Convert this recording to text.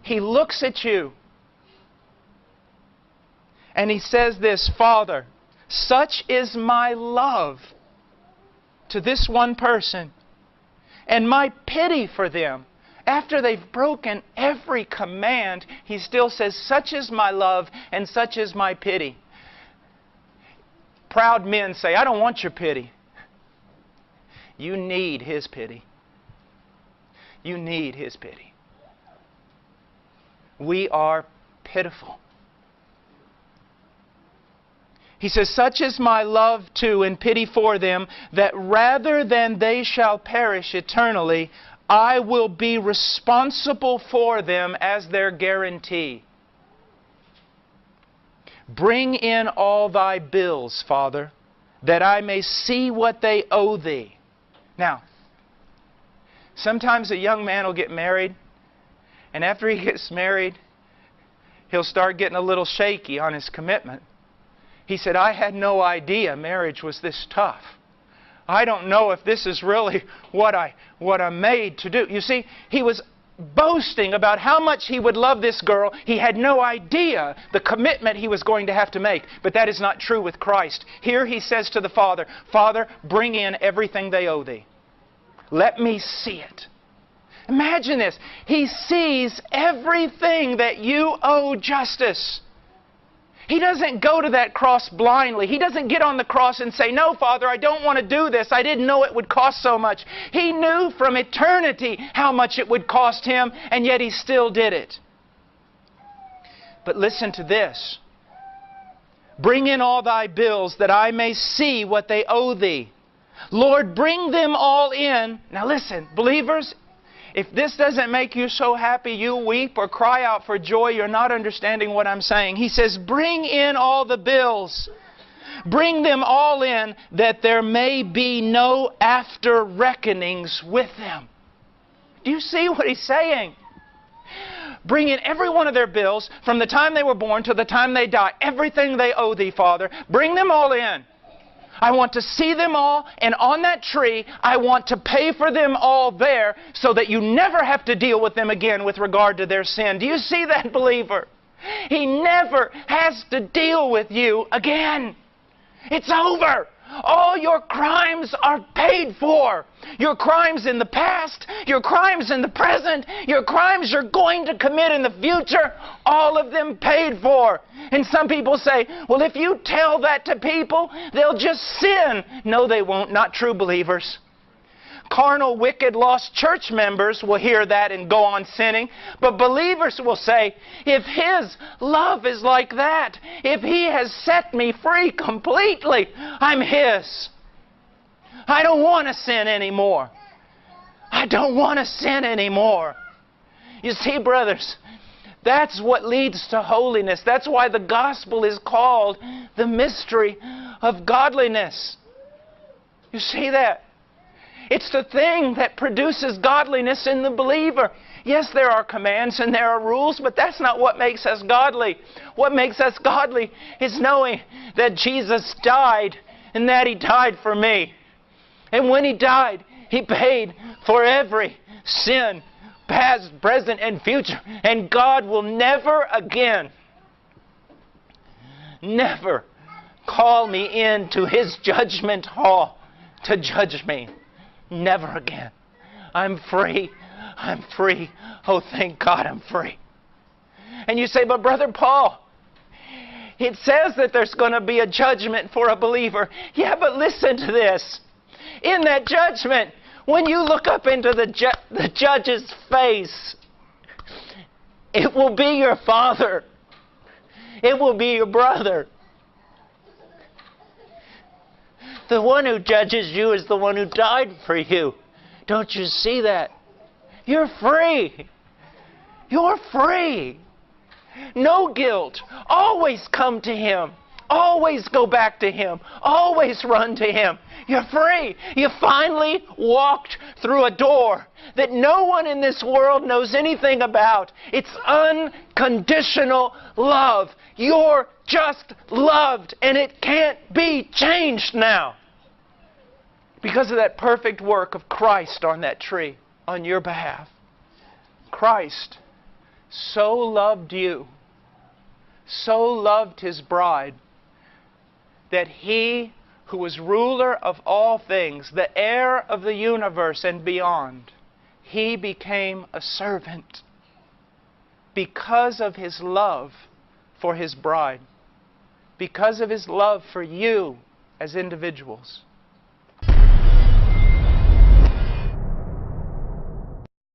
He looks at you and He says this, Father, such is my love to this one person and my pity for them. After they've broken every command, He still says, such is my love and such is my pity. Proud men say, I don't want your pity. You need His pity. You need His pity. We are pitiful. He says, such is my love to and pity for them, that rather than they shall perish eternally, I will be responsible for them as their guarantee. Bring in all thy bills, Father, that I may see what they owe thee. Now, sometimes a young man will get married, and after he gets married, he'll start getting a little shaky on his commitment. He said, I had no idea marriage was this tough. I don't know if this is really what I'm made to do. You see, he was boasting about how much he would love this girl. He had no idea the commitment he was going to have to make. But that is not true with Christ. Here he says to the Father, Father, bring in everything they owe thee. Let me see it. Imagine this. He sees everything that you owe justice. He doesn't go to that cross blindly. He doesn't get on the cross and say, no, Father, I don't want to do this. I didn't know it would cost so much. He knew from eternity how much it would cost Him, and yet He still did it. But listen to this. Bring in all thy bills that I may see what they owe thee. Lord, bring them all in. Now listen, believers, if this doesn't make you so happy you weep or cry out for joy, you're not understanding what I'm saying. He says, bring in all the bills. Bring them all in, that there may be no after reckonings with them. Do you see what He's saying? Bring in every one of their bills from the time they were born to the time they die. Everything they owe thee, Father. Bring them all in. I want to see them all, and on that tree, I want to pay for them all there so that you never have to deal with them again with regard to their sin. Do you see that, believer? He never has to deal with you again. It's over. All your crimes are paid for. Your crimes in the past, your crimes in the present, your crimes you're going to commit in the future, all of them paid for. And some people say, well, if you tell that to people, they'll just sin. No, they won't. Not true, believers. Carnal, wicked, lost church members will hear that and go on sinning. But believers will say, if His love is like that, if He has set me free completely, I'm His. I don't want to sin anymore. I don't want to sin anymore. You see, brothers, that's what leads to holiness. That's why the gospel is called the mystery of godliness. You see that? It's the thing that produces godliness in the believer. Yes, there are commands and there are rules, but that's not what makes us godly. What makes us godly is knowing that Jesus died and that He died for me. And when He died, He paid for every sin, past, present, and future. And God will never again, never call me into His judgment hall to judge me. Never again. I'm free. I'm free. Oh, thank God I'm free. And you say, but Brother Paul, it says that there's going to be a judgment for a believer. Yeah, but listen to this. In that judgment, when you look up into the judge's face, it will be your father. It will be your brother. The one who judges you is the one who died for you. Don't you see that? You're free. You're free. No guilt. Always come to Him. Always go back to Him. Always run to Him. You're free. You finally walked through a door that no one in this world knows anything about. It's unconditional love. You're just loved, and it can't be changed now. Because of that perfect work of Christ on that tree, on your behalf. Christ so loved you, so loved His bride, that He who was ruler of all things, the heir of the universe and beyond, He became a servant because of His love for His bride, because of His love for you as individuals.